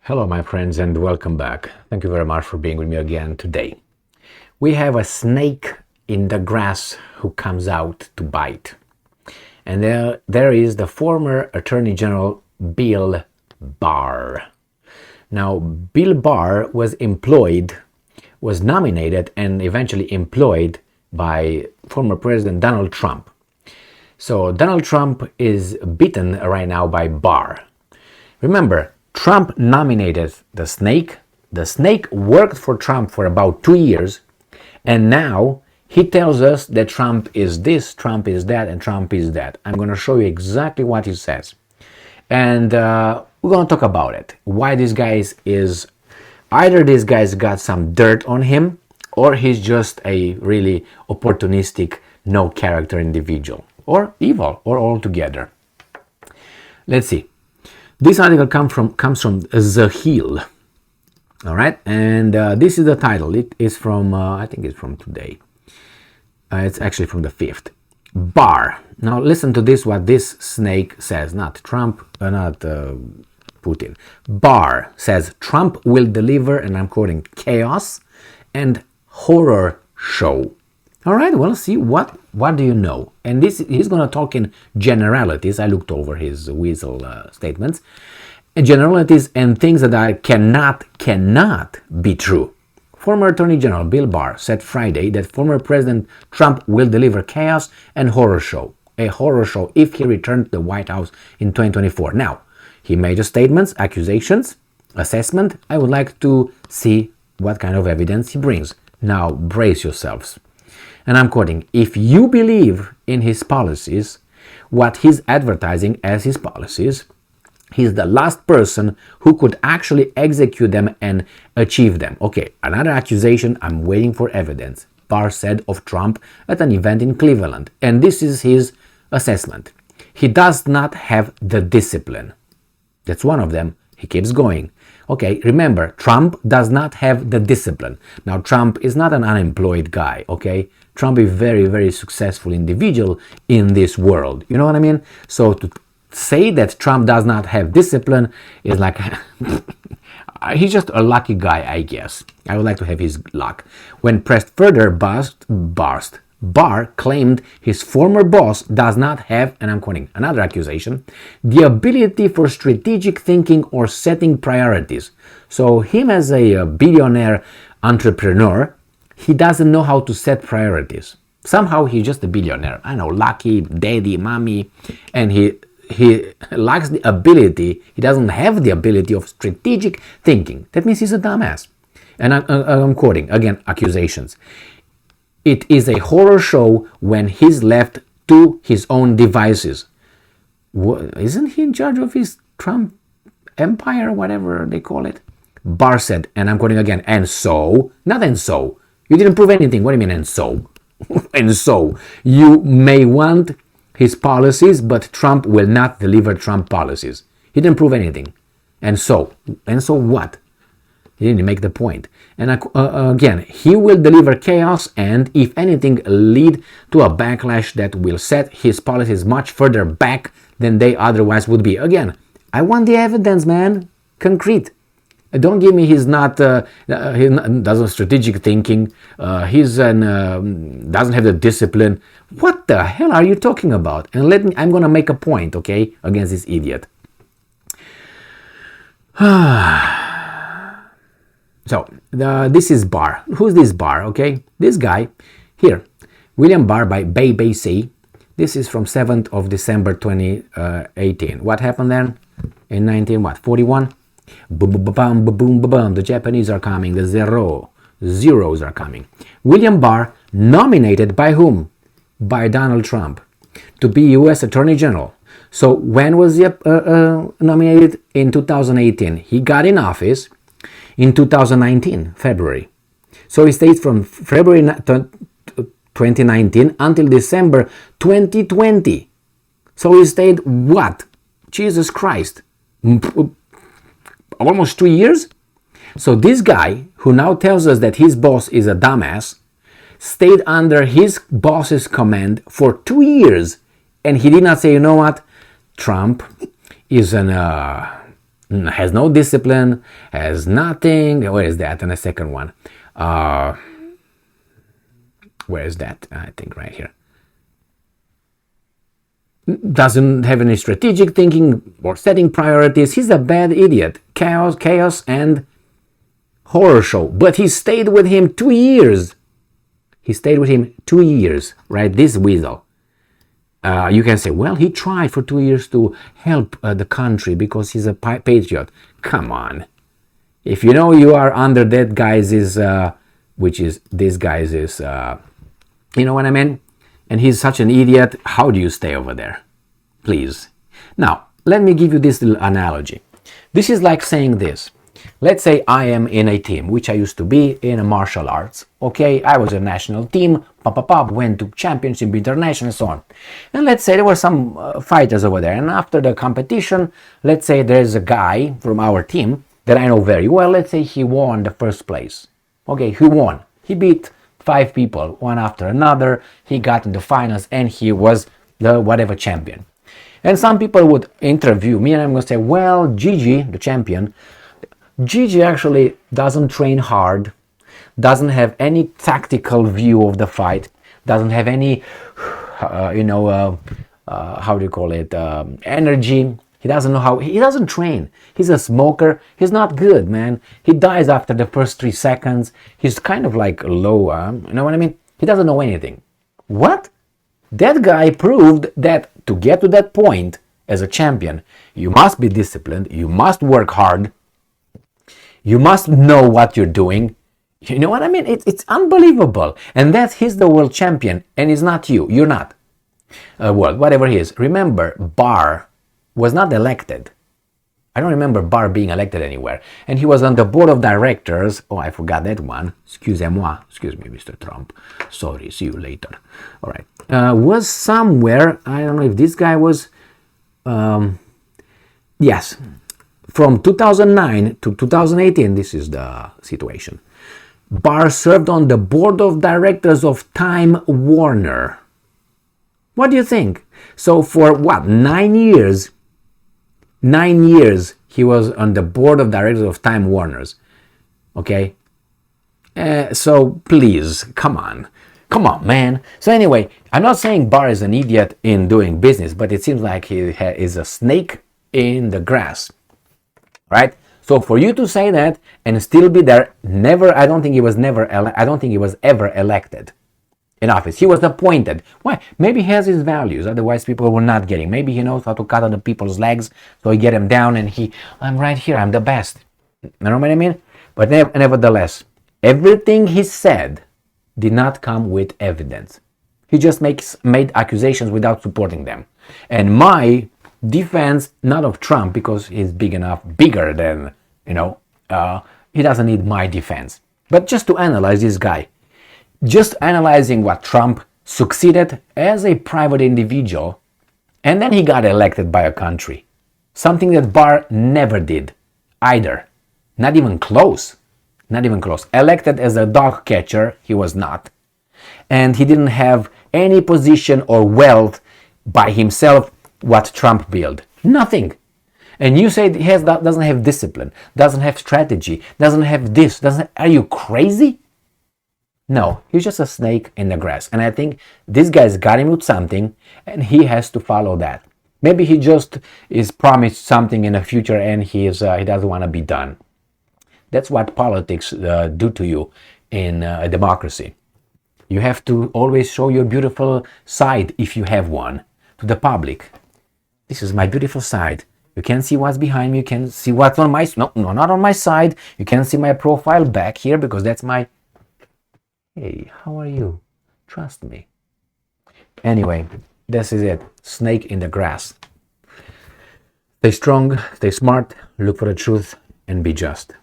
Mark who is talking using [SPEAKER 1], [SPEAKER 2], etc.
[SPEAKER 1] Hello, my friends, and welcome back. Thank you very much for being with me again today. We have a snake in the grass who comes out to bite. And there is the former Attorney General Bill Barr. Now, Bill Barr was nominated and eventually employed by former President Donald Trump. So Donald Trump is beaten right now by Barr. Remember, Trump nominated the snake. The snake worked for Trump for about 2 years, and now he tells us that Trump is this, Trump is that, and Trump is that. I'm going to show you exactly what he says. And we're going to talk about it. Why this guy is, either this guy's got some dirt on him, or he's just a really opportunistic, no character individual, or evil, or all together. Let's see. This article comes from The Hill, all right, and this is the title. It is from, I think it's from today. It's actually from the 5th. Barr. Now listen to this, what this snake says, not Trump, not Putin. Barr says Trump will deliver, and I'm quoting, chaos and horror show. All right, well, see, what do you know? And he's going to talk in generalities. I looked over his weasel statements. And generalities and things that cannot be true. Former Attorney General Bill Barr said Friday that former President Trump will deliver chaos and horror show. A horror show if he returned to the White House in 2024. Now, he made the statements, accusations, assessment. I would like to see what kind of evidence he brings. Now, brace yourselves. And I'm quoting, if you believe in his policies, what he's advertising as his policies, he's the last person who could actually execute them and achieve them. Okay, another accusation, I'm waiting for evidence, Barr said of Trump at an event in Cleveland. And this is his assessment. He does not have the discipline. That's one of them. He keeps going. Okay, remember, Trump does not have the discipline. Now, Trump is not an unemployed guy, okay? Trump is a very, very successful individual in this world. You know what I mean? So to say that Trump does not have discipline is like, he's just a lucky guy, I guess. I would like to have his luck. When pressed further, Barr claimed his former boss does not have, and I'm quoting another accusation, the ability for strategic thinking or setting priorities. So him as a billionaire entrepreneur, he doesn't know how to set priorities. Somehow he's just a billionaire. I know, lucky, daddy, mommy, and he lacks the ability, he doesn't have the ability of strategic thinking. That means he's a dumbass. And I'm quoting, again, accusations. It is a horror show when he's left to his own devices. Isn't he in charge of his Trump empire, whatever they call it? Barr said, and I'm quoting again, and so, not and so. You didn't prove anything. What do you mean, and so? And so, you may want his policies, but Trump will not deliver Trump policies. He didn't prove anything. And so what? He didn't make the point. And again, he will deliver chaos and, if anything, lead to a backlash that will set his policies much further back than they otherwise would be. Again, I want the evidence, man. Concrete. Don't give me he's not, he doesn't strategic thinking, doesn't have the discipline. What the hell are you talking about? And I'm going to make a point, okay, against this idiot. So, this is Barr. Who's this Barr, okay? This guy, here, William Barr by Bay C. This is from 7th of December 2018. What happened then? In 1941? Boom, boom, boom, boom, boom, boom. The Japanese are coming. The zeros are coming. William Barr, nominated by whom? By Donald Trump to be U.S. Attorney General. So when was he nominated? In 2018. He got in office in 2019, February. So he stayed from February 2019 until December 2020. So he stayed what? Jesus Christ. Almost 2 years? So this guy, who now tells us that his boss is a dumbass, stayed under his boss's command for 2 years. And he did not say, you know what? Trump is an has no discipline, has nothing. Where is that? And the second one. Where is that? I think right here. Doesn't have any strategic thinking or setting priorities. He's a bad idiot. Chaos and horror show. But he stayed with him 2 years. He stayed with him 2 years, right? This weasel. You can say, well, he tried for 2 years to help the country because he's a patriot. Come on. If you know you are under that guy's which is this guy's you know what I mean? And he's such an idiot, how do you stay over there? Please. Now, let me give you this little analogy. This is like saying this. Let's say I am in a team, which I used to be in martial arts. Okay, I was a national team, went to championship, international, and so on. And let's say there were some fighters over there. And after the competition, let's say there's a guy from our team that I know very well. Let's say he won the first place. Okay, he won. He beat 5 people, one after another. He got in the finals and he was the whatever champion. And some people would interview me and I'm going to say, well, Gigi, the champion, Gigi actually doesn't train hard, doesn't have any tactical view of the fight, doesn't have any, how do you call it, energy. He doesn't know how, he doesn't train. He's a smoker. He's not good, man. He dies after the first 3 seconds. He's kind of like low, you know what I mean? He doesn't know anything. What? That guy proved that to get to that point as a champion, you must be disciplined, you must work hard, you must know what you're doing. You know what I mean? It's unbelievable. And that he's the world champion and he's not you. You're not. World, whatever he is. Remember, Barr was not elected. I don't remember Barr being elected anywhere. And he was on the board of directors. Oh, I forgot that one. Excusez-moi. Excuse me, Mr. Trump. Sorry, see you later. All right. Was somewhere, I don't know if this guy was, yes, from 2009 to 2018, this is the situation. Barr served on the board of directors of Time Warner. What do you think? So for what, 9 years? 9 years he was on the board of directors of Time Warners. Okay? So please, come on, man. So anyway, I'm not saying Barr is an idiot in doing business, but it seems like he is a snake in the grass, right? So for you to say that and still be there, I don't think he was ever elected in office. He was appointed. Why? Maybe he has his values, otherwise people will not get him. Maybe he knows how to cut on the people's legs, so he get him down and I'm right here, I'm the best. You know what I mean? But nevertheless, everything he said did not come with evidence. He just made accusations without supporting them. And my defense, not of Trump, because he's bigger than, he doesn't need my defense. But just to analyze this guy, just analyzing what Trump succeeded as a private individual, and then he got elected by a country. Something that Barr never did either. Not even close. Not even close. Elected as a dog catcher, he was not. And he didn't have any position or wealth by himself what Trump built. Nothing. And you say he doesn't have discipline, doesn't have strategy, doesn't have this, are you crazy? No, he's just a snake in the grass. And I think this guy's got him with something and he has to follow that. Maybe he just is promised something in the future and he doesn't want to be done. That's what politics do to you in a democracy. You have to always show your beautiful side, if you have one, to the public. This is my beautiful side. You can see what's behind me. You can see what's on my... No, not on my side. You can see my profile back here because that's my... Hey, how are you? Trust me. Anyway, this is it. Snake in the grass. Stay strong, stay smart, look for the truth, and be just.